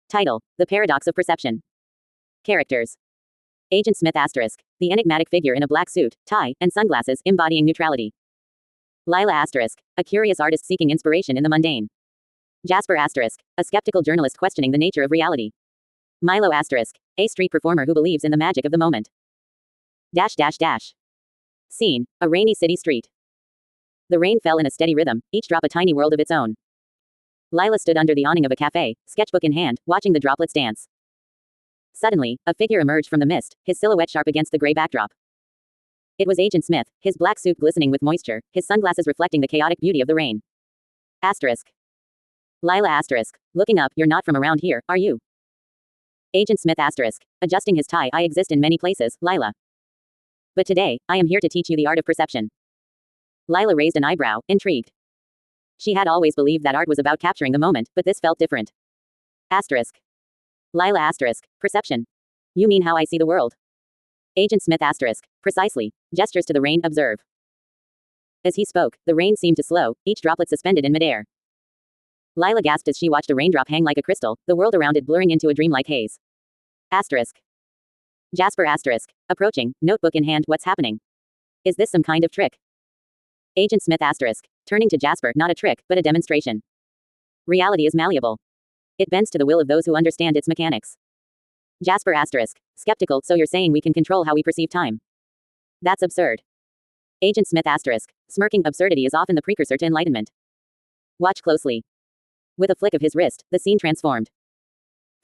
Title: The Paradox of Perception. Characters: Agent Smith asterisk, the enigmatic figure in a black suit, tie, and sunglasses, embodying neutrality. Lila asterisk, a curious artist seeking inspiration in the mundane. Jasper asterisk, a skeptical journalist questioning the nature of reality. Milo asterisk, a street performer who believes in the magic of the moment. Dash dash dash. Scene: a rainy city street. The rain fell in a steady rhythm, each drop a tiny world of its own. Lila stood under the awning of a cafe, sketchbook in hand, watching the droplets dance. Suddenly, a figure emerged from the mist, his silhouette sharp against the gray backdrop. It was Agent Smith, his black suit glistening with moisture, his sunglasses reflecting the chaotic beauty of the rain. Asterisk. Lila asterisk, looking up, you're not from around here, are you? Agent Smith asterisk, adjusting his tie, I exist in many places, Lila. But today, I am here to teach you the art of perception. Lila raised an eyebrow, intrigued. She had always believed that art was about capturing the moment, but this felt different. Asterisk. Lila asterisk, perception. You mean how I see the world? Agent Smith asterisk, precisely. Gestures to the rain, observe. As he spoke, the rain seemed to slow, each droplet suspended in midair. Lila gasped as she watched a raindrop hang like a crystal, the world around it blurring into a dreamlike haze. Asterisk. Jasper asterisk, approaching, notebook in hand, what's happening? Is this some kind of trick? Agent Smith asterisk, turning to Jasper, not a trick, but a demonstration. Reality is malleable. It bends to the will of those who understand its mechanics. Jasper asterisk, skeptical, so you're saying we can control how we perceive time? That's absurd. Agent Smith asterisk, smirking, absurdity is often the precursor to enlightenment. Watch closely. With a flick of his wrist, the scene transformed.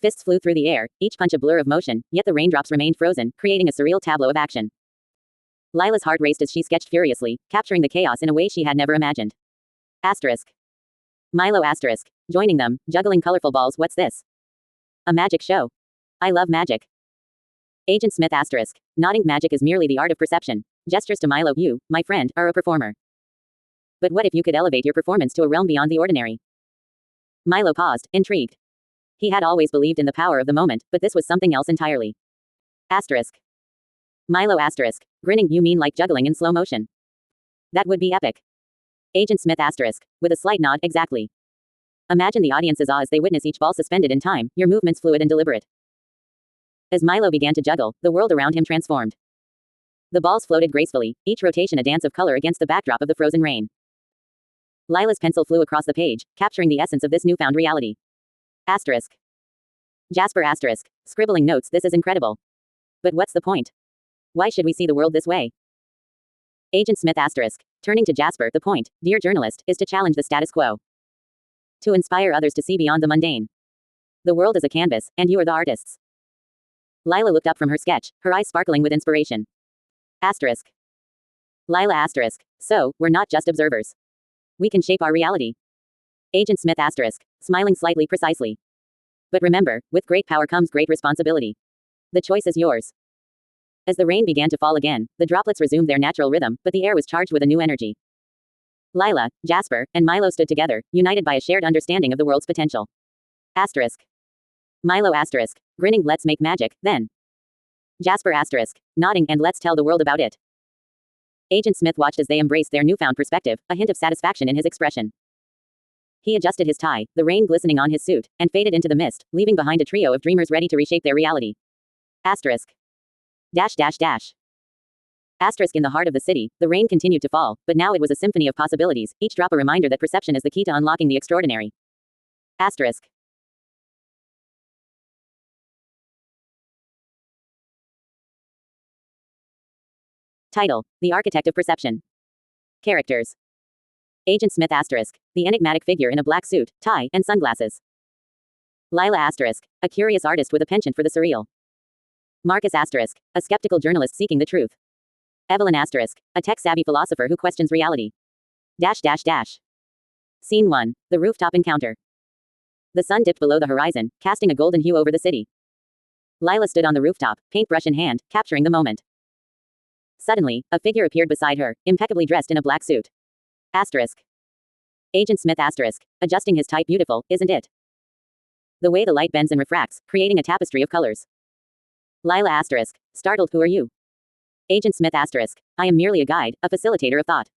Fists flew through the air, each punch a blur of motion, yet the raindrops remained frozen, creating a surreal tableau of action. Lila's heart raced as she sketched furiously, capturing the chaos in a way she had never imagined. Asterisk. Milo asterisk, joining them, juggling colorful balls, what's this? A magic show. I love magic. Agent Smith asterisk, nodding, magic is merely the art of perception. Gestures to Milo, you, my friend, are a performer. But what if you could elevate your performance to a realm beyond the ordinary? Milo paused, intrigued. He had always believed in the power of the moment, but this was something else entirely. Asterisk. Milo asterisk, grinning, you mean like juggling in slow motion? That would be epic. Agent Smith asterisk, with a slight nod, exactly. Imagine the audience's awe as they witness each ball suspended in time, your movements fluid and deliberate. As Milo began to juggle, the world around him transformed. The balls floated gracefully, each rotation a dance of color against the backdrop of the frozen rain. Lila's pencil flew across the page, capturing the essence of this newfound reality. Asterisk. Jasper asterisk, scribbling notes, this is incredible. But what's the point? Why should we see the world this way? Agent Smith asterisk, turning to Jasper, the point, dear journalist, is to challenge the status quo. To inspire others to see beyond the mundane. The world is a canvas, and you are the artists. Lila looked up from her sketch, her eyes sparkling with inspiration. Asterisk. Lila asterisk, so, we're not just observers. We can shape our reality. Agent Smith asterisk, smiling slightly, precisely. But remember, with great power comes great responsibility. The choice is yours. As the rain began to fall again, the droplets resumed their natural rhythm, but the air was charged with a new energy. Lila, Jasper, and Milo stood together, united by a shared understanding of the world's potential. Asterisk. Milo asterisk, grinning, let's make magic, then. Jasper asterisk, nodding, and let's tell the world about it. Agent Smith watched as they embraced their newfound perspective, a hint of satisfaction in his expression. He adjusted his tie, the rain glistening on his suit, and faded into the mist, leaving behind a trio of dreamers ready to reshape their reality. Asterisk. Dash dash dash. Asterisk, in the heart of the city, the rain continued to fall, but now it was a symphony of possibilities, each drop a reminder that perception is the key to unlocking the extraordinary. Asterisk. Title: The Architect of Perception. Characters: Agent Smith asterisk, the enigmatic figure in a black suit, tie, and sunglasses. Lila asterisk, a curious artist with a penchant for the surreal. Marcus asterisk, a skeptical journalist seeking the truth. Evelyn asterisk, a tech-savvy philosopher who questions reality. Dash dash dash. Scene 1, the rooftop encounter. The sun dipped below the horizon, casting a golden hue over the city. Lila stood on the rooftop, paintbrush in hand, capturing the moment. Suddenly, a figure appeared beside her, impeccably dressed in a black suit. Asterisk. Agent Smith asterisk, adjusting his tie, beautiful, isn't it? The way the light bends and refracts, creating a tapestry of colors. Lila asterisk, startled, who are you? Agent Smith asterisk, I am merely a guide, a facilitator of thought.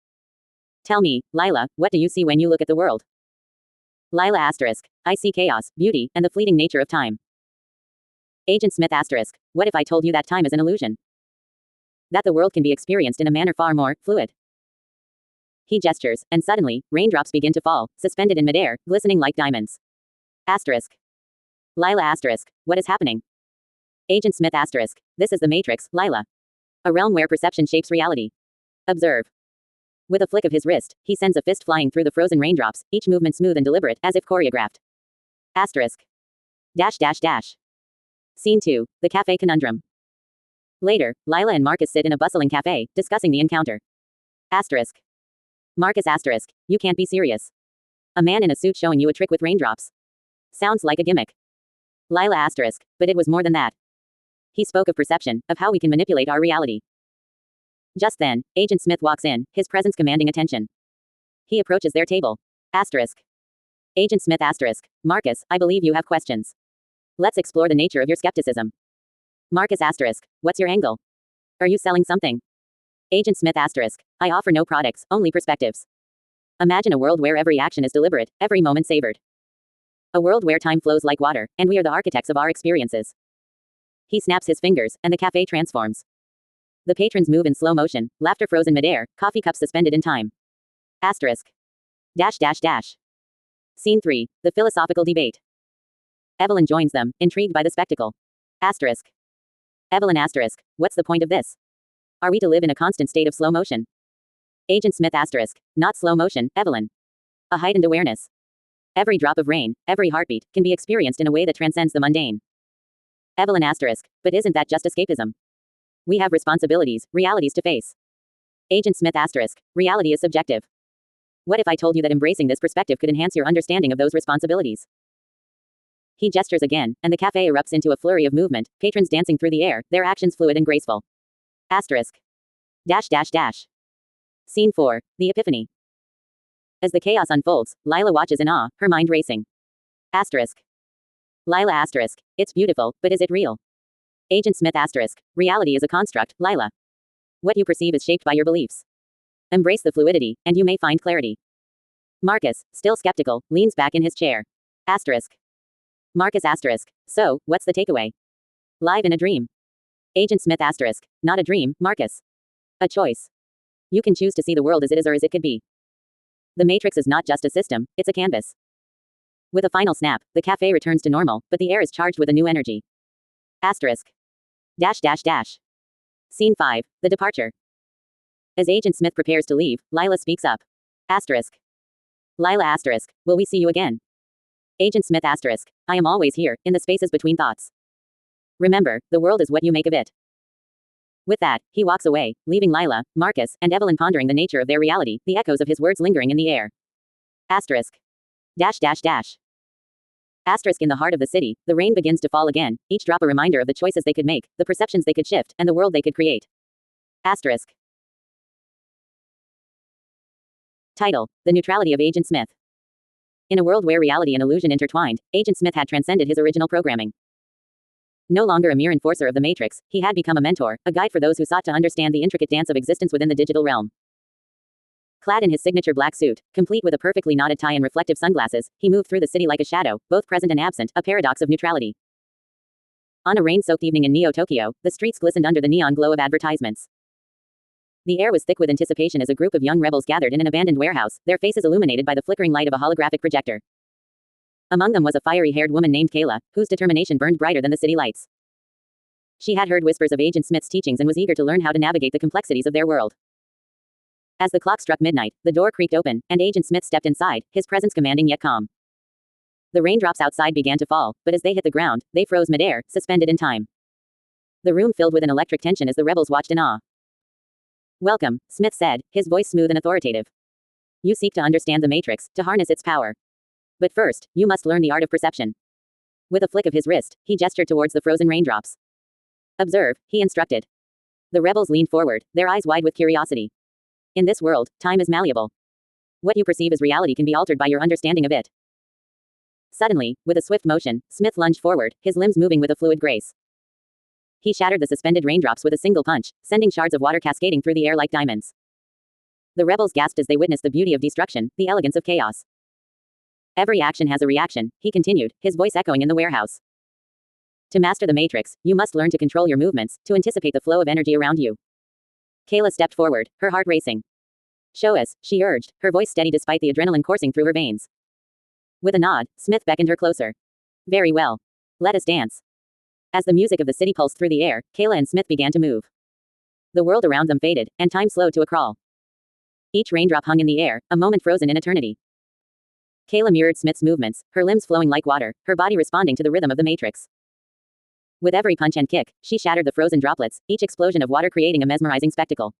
Tell me, Lila, what do you see when you look at the world? Lila asterisk. I see chaos, beauty, and the fleeting nature of time. Agent Smith asterisk. What if I told you that time is an illusion? That the world can be experienced in a manner far more fluid. He gestures, and suddenly, raindrops begin to fall, suspended in midair, glistening like diamonds. Asterisk. Lila asterisk. What is happening? Agent Smith asterisk. This is the Matrix, Lila. A realm where perception shapes reality. Observe. With a flick of his wrist, he sends a fist flying through the frozen raindrops, each movement smooth and deliberate, as if choreographed. Asterisk. Dash dash dash. Scene 2. The Cafe Conundrum. Later, Lila and Marcus sit in a bustling cafe, discussing the encounter. Asterisk. Marcus asterisk. You can't be serious. A man in a suit showing you a trick with raindrops. Sounds like a gimmick. Lila asterisk. But it was more than that. He spoke of perception, of how we can manipulate our reality. Just then, Agent Smith walks in, his presence commanding attention. He approaches their table. Asterisk. Agent Smith asterisk. Marcus, I believe you have questions. Let's explore the nature of your skepticism. Marcus asterisk. What's your angle? Are you selling something? Agent Smith asterisk. I offer no products, only perspectives. Imagine a world where every action is deliberate, every moment savored. A world where time flows like water, and we are the architects of our experiences. He snaps his fingers, and the cafe transforms. The patrons move in slow motion, laughter frozen midair, coffee cups suspended in time. Asterisk. Dash dash dash. Scene 3. The philosophical debate. Evelyn joins them, intrigued by the spectacle. Asterisk. Evelyn asterisk. What's the point of this? Are we to live in a constant state of slow motion? Agent Smith asterisk. Not slow motion, Evelyn. A heightened awareness. Every drop of rain, every heartbeat, can be experienced in a way that transcends the mundane. Evelyn asterisk. But isn't that just escapism? We have responsibilities, realities to face. Agent Smith asterisk. Reality is subjective. What if I told you that embracing this perspective could enhance your understanding of those responsibilities? He gestures again, and the cafe erupts into a flurry of movement, patrons dancing through the air, their actions fluid and graceful. Asterisk. Dash dash dash. Scene 4. The Epiphany. As the chaos unfolds, Lila watches in awe, her mind racing. Asterisk. Lila asterisk. It's beautiful, but is it real? Agent Smith asterisk. Reality is a construct, Lila. What you perceive is shaped by your beliefs. Embrace the fluidity, and you may find clarity. Marcus, still skeptical, leans back in his chair. Asterisk. Marcus asterisk. So, what's the takeaway? Live in a dream. Agent Smith asterisk. Not a dream, Marcus. A choice. You can choose to see the world as it is or as it could be. The Matrix is not just a system, it's a canvas. With a final snap, the cafe returns to normal, but the air is charged with a new energy. Asterisk. Dash dash dash. Scene 5. The Departure. As Agent Smith prepares to leave, Lila speaks up. Asterisk. Lila asterisk. Will we see you again? Agent Smith asterisk. I am always here, in the spaces between thoughts. Remember, the world is what you make of it. With that, he walks away, leaving Lila, Marcus, and Evelyn pondering the nature of their reality, the echoes of his words lingering in the air. Asterisk. Dash dash dash. Asterisk. In the heart of the city, the rain begins to fall again, each drop a reminder of the choices they could make, the perceptions they could shift, and the world they could create. Asterisk. Title: The Neutrality of Agent Smith. In a world where reality and illusion intertwined, Agent Smith had transcended his original programming. No longer a mere enforcer of the Matrix, he had become a mentor, a guide for those who sought to understand the intricate dance of existence within the digital realm. Clad in his signature black suit, complete with a perfectly knotted tie and reflective sunglasses, he moved through the city like a shadow, both present and absent, a paradox of neutrality. On a rain-soaked evening in Neo-Tokyo, the streets glistened under the neon glow of advertisements. The air was thick with anticipation as a group of young rebels gathered in an abandoned warehouse, their faces illuminated by the flickering light of a holographic projector. Among them was a fiery-haired woman named Kayla, whose determination burned brighter than the city lights. She had heard whispers of Agent Smith's teachings and was eager to learn how to navigate the complexities of their world. As the clock struck midnight, the door creaked open, and Agent Smith stepped inside, his presence commanding yet calm. The raindrops outside began to fall, but as they hit the ground, they froze midair, suspended in time. The room filled with an electric tension as the rebels watched in awe. Welcome, Smith said, his voice smooth and authoritative. You seek to understand the Matrix, to harness its power. But first, you must learn the art of perception. With a flick of his wrist, he gestured towards the frozen raindrops. Observe, he instructed. The rebels leaned forward, their eyes wide with curiosity. In this world, time is malleable. What you perceive as reality can be altered by your understanding of it. Suddenly, with a swift motion, Smith lunged forward, his limbs moving with a fluid grace. He shattered the suspended raindrops with a single punch, sending shards of water cascading through the air like diamonds. The rebels gasped as they witnessed the beauty of destruction, the elegance of chaos. Every action has a reaction, he continued, his voice echoing in the warehouse. To master the matrix, you must learn to control your movements, to anticipate the flow of energy around you. Kayla stepped forward, her heart racing. Show us, she urged, her voice steady despite the adrenaline coursing through her veins. With a nod, Smith beckoned her closer. Very well. Let us dance. As the music of the city pulsed through the air, Kayla and Smith began to move. The world around them faded, and time slowed to a crawl. Each raindrop hung in the air, a moment frozen in eternity. Kayla mirrored Smith's movements, her limbs flowing like water, her body responding to the rhythm of the matrix. With every punch and kick, she shattered the frozen droplets, each explosion of water creating a mesmerizing spectacle.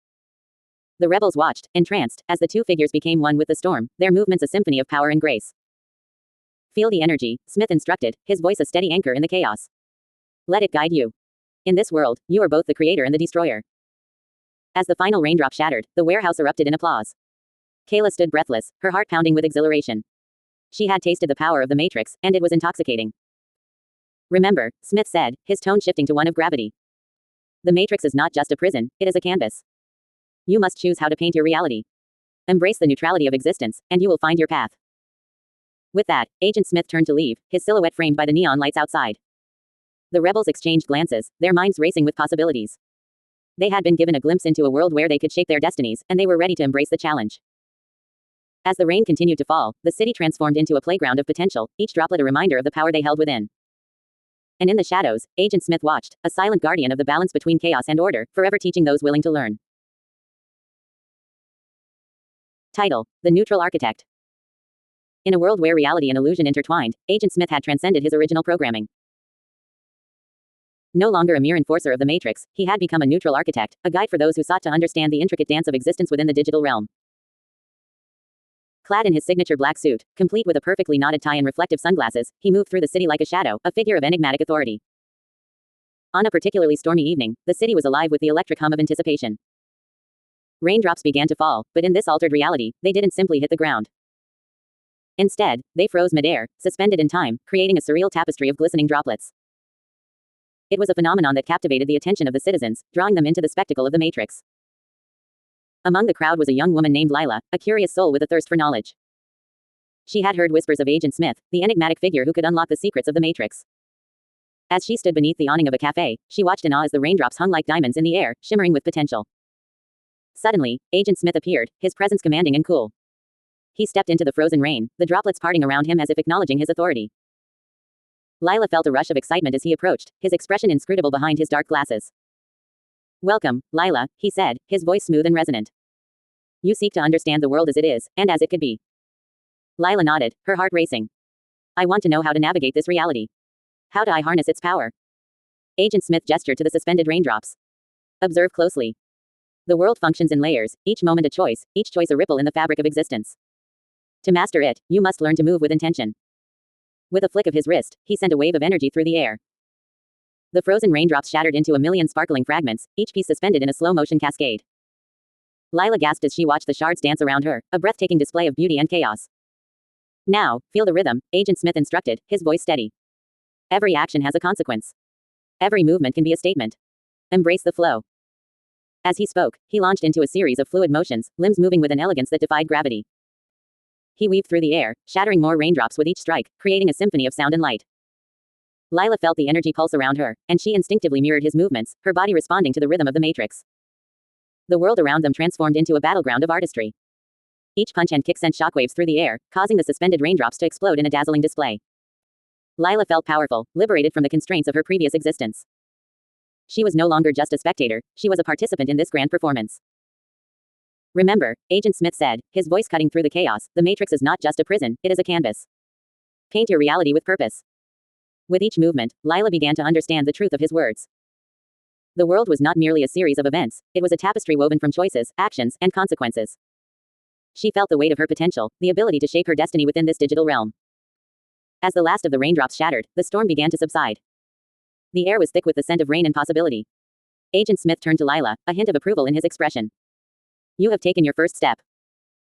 The rebels watched, entranced, as the two figures became one with the storm, their movements a symphony of power and grace. Feel the energy, Smith instructed, his voice a steady anchor in the chaos. Let it guide you. In this world, you are both the creator and the destroyer. As the final raindrop shattered, the warehouse erupted in applause. Kayla stood breathless, her heart pounding with exhilaration. She had tasted the power of the matrix, and it was intoxicating. Remember, Smith said, his tone shifting to one of gravity. The matrix is not just a prison, it is a canvas. You must choose how to paint your reality. Embrace the neutrality of existence, and you will find your path. With that, Agent Smith turned to leave, his silhouette framed by the neon lights outside. The rebels exchanged glances, their minds racing with possibilities. They had been given a glimpse into a world where they could shape their destinies, and they were ready to embrace the challenge. As the rain continued to fall, the city transformed into a playground of potential, each droplet a reminder of the power they held within. And in the shadows, Agent Smith watched, a silent guardian of the balance between chaos and order, forever teaching those willing to learn. Title: The Neutral Architect. In a world where reality and illusion intertwined, Agent Smith had transcended his original programming. No longer a mere enforcer of the matrix, he had become a neutral architect, a guide for those who sought to understand the intricate dance of existence within the digital realm. Clad in his signature black suit, complete with a perfectly knotted tie and reflective sunglasses, he moved through the city like a shadow, a figure of enigmatic authority. On a particularly stormy evening, the city was alive with the electric hum of anticipation. Raindrops began to fall, but in this altered reality, they didn't simply hit the ground. Instead, they froze midair, suspended in time, creating a surreal tapestry of glistening droplets. It was a phenomenon that captivated the attention of the citizens, drawing them into the spectacle of the matrix. Among the crowd was a young woman named Lila, a curious soul with a thirst for knowledge. She had heard whispers of Agent Smith, the enigmatic figure who could unlock the secrets of the matrix. As she stood beneath the awning of a cafe, she watched in awe as the raindrops hung like diamonds in the air, shimmering with potential. Suddenly, Agent Smith appeared, his presence commanding and cool. He stepped into the frozen rain, the droplets parting around him as if acknowledging his authority. Lila felt a rush of excitement as he approached, his expression inscrutable behind his dark glasses. Welcome, Lila, he said, his voice smooth and resonant. You seek to understand the world as it is, and as it could be. Lila nodded, her heart racing. I want to know how to navigate this reality. How do I harness its power? Agent Smith gestured to the suspended raindrops. Observe closely. The world functions in layers, each moment a choice, each choice a ripple in the fabric of existence. To master it, you must learn to move with intention. With a flick of his wrist, he sent a wave of energy through the air. The frozen raindrops shattered into a million sparkling fragments, each piece suspended in a slow-motion cascade. Lila gasped as she watched the shards dance around her, a breathtaking display of beauty and chaos. Now, feel the rhythm, Agent Smith instructed, his voice steady. Every action has a consequence. Every movement can be a statement. Embrace the flow. As he spoke, he launched into a series of fluid motions, limbs moving with an elegance that defied gravity. He weaved through the air, shattering more raindrops with each strike, creating a symphony of sound and light. Lila felt the energy pulse around her, and she instinctively mirrored his movements, her body responding to the rhythm of the matrix. The world around them transformed into a battleground of artistry. Each punch and kick sent shockwaves through the air, causing the suspended raindrops to explode in a dazzling display. Lila felt powerful, liberated from the constraints of her previous existence. She was no longer just a spectator, she was a participant in this grand performance. Remember, Agent Smith said, his voice cutting through the chaos, the matrix is not just a prison, it is a canvas. Paint your reality with purpose. With each movement, Lila began to understand the truth of his words. The world was not merely a series of events, it was a tapestry woven from choices, actions, and consequences. She felt the weight of her potential, the ability to shape her destiny within this digital realm. As the last of the raindrops shattered, the storm began to subside. The air was thick with the scent of rain and possibility. Agent Smith turned to Lila, a hint of approval in his expression. You have taken your first step.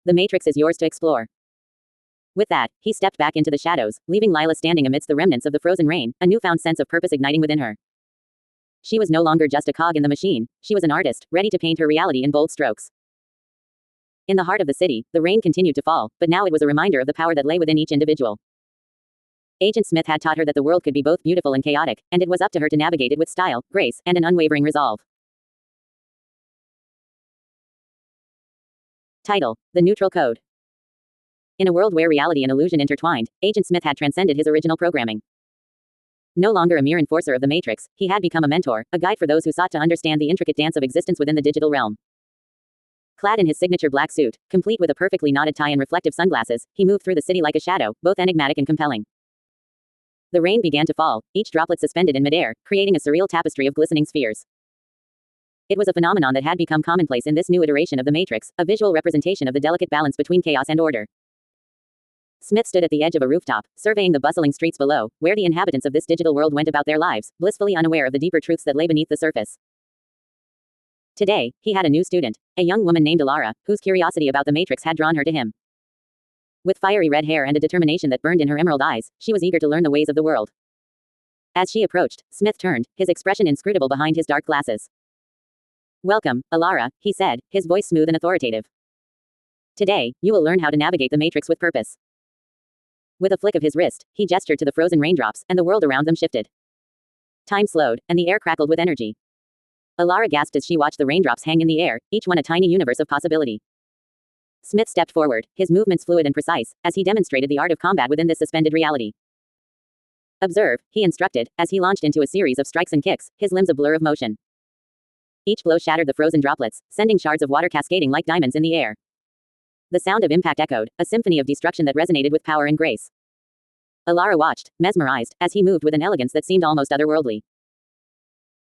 The matrix is yours to explore. With that, he stepped back into the shadows, leaving Lila standing amidst the remnants of the frozen rain, a newfound sense of purpose igniting within her. She was no longer just a cog in the machine, she was an artist, ready to paint her reality in bold strokes. In the heart of the city, the rain continued to fall, but now it was a reminder of the power that lay within each individual. Agent Smith had taught her that the world could be both beautiful and chaotic, and it was up to her to navigate it with style, grace, and an unwavering resolve. Title: The Neutral Code. In a world where reality and illusion intertwined, Agent Smith had transcended his original programming. No longer a mere enforcer of the Matrix, he had become a mentor, a guide for those who sought to understand the intricate dance of existence within the digital realm. Clad in his signature black suit, complete with a perfectly knotted tie and reflective sunglasses, he moved through the city like a shadow, both enigmatic and compelling. The rain began to fall, each droplet suspended in midair, creating a surreal tapestry of glistening spheres. It was a phenomenon that had become commonplace in this new iteration of the Matrix, a visual representation of the delicate balance between chaos and order. Smith stood at the edge of a rooftop, surveying the bustling streets below, where the inhabitants of this digital world went about their lives, blissfully unaware of the deeper truths that lay beneath the surface. Today, he had a new student, a young woman named Alara, whose curiosity about the Matrix had drawn her to him. With fiery red hair and a determination that burned in her emerald eyes, she was eager to learn the ways of the world. As she approached, Smith turned, his expression inscrutable behind his dark glasses. "Welcome, Alara," he said, his voice smooth and authoritative. "Today, you will learn how to navigate the Matrix with purpose." With a flick of his wrist, he gestured to the frozen raindrops, and the world around them shifted. Time slowed, and the air crackled with energy. Alara gasped as she watched the raindrops hang in the air, each one a tiny universe of possibility. Smith stepped forward, his movements fluid and precise, as he demonstrated the art of combat within this suspended reality. "Observe," he instructed, as he launched into a series of strikes and kicks, his limbs a blur of motion. Each blow shattered the frozen droplets, sending shards of water cascading like diamonds in the air. The sound of impact echoed, a symphony of destruction that resonated with power and grace. Alara watched, mesmerized, as he moved with an elegance that seemed almost otherworldly.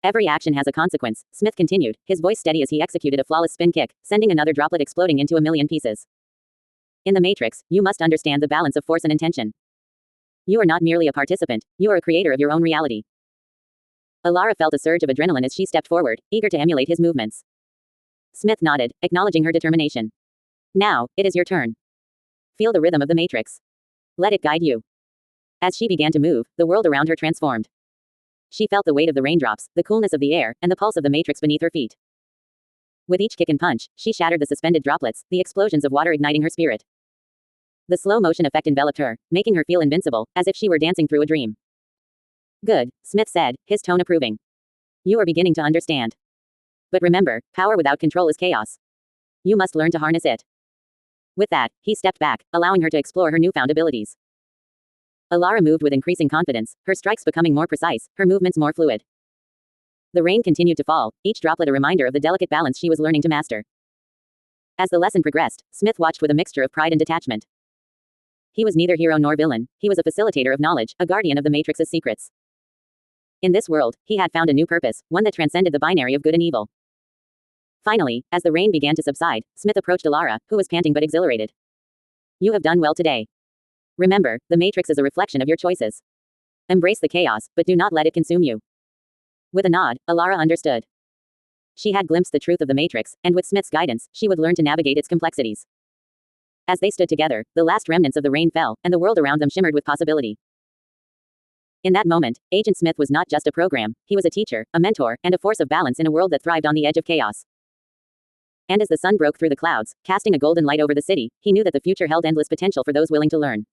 "Every action has a consequence," Smith continued, his voice steady as he executed a flawless spin kick, sending another droplet exploding into a million pieces. "In the Matrix, you must understand the balance of force and intention. You are not merely a participant, you are a creator of your own reality." Alara felt a surge of adrenaline as she stepped forward, eager to emulate his movements. Smith nodded, acknowledging her determination. "Now, it is your turn. Feel the rhythm of the Matrix. Let it guide you." As she began to move, the world around her transformed. She felt the weight of the raindrops, the coolness of the air, and the pulse of the Matrix beneath her feet. With each kick and punch, she shattered the suspended droplets, the explosions of water igniting her spirit. The slow motion effect enveloped her, making her feel invincible, as if she were dancing through a dream. "Good," Smith said, his tone approving. "You are beginning to understand. But remember, power without control is chaos. You must learn to harness it." With that, he stepped back, allowing her to explore her newfound abilities. Alara moved with increasing confidence, her strikes becoming more precise, her movements more fluid. The rain continued to fall, each droplet a reminder of the delicate balance she was learning to master. As the lesson progressed, Smith watched with a mixture of pride and detachment. He was neither hero nor villain, he was a facilitator of knowledge, a guardian of the Matrix's secrets. In this world, he had found a new purpose, one that transcended the binary of good and evil. Finally, as the rain began to subside, Smith approached Alara, who was panting but exhilarated. "You have done well today. Remember, the Matrix is a reflection of your choices. Embrace the chaos, but do not let it consume you." With a nod, Alara understood. She had glimpsed the truth of the Matrix, and with Smith's guidance, she would learn to navigate its complexities. As they stood together, the last remnants of the rain fell, and the world around them shimmered with possibility. In that moment, Agent Smith was not just a program, he was a teacher, a mentor, and a force of balance in a world that thrived on the edge of chaos. And as the sun broke through the clouds, casting a golden light over the city, he knew that the future held endless potential for those willing to learn.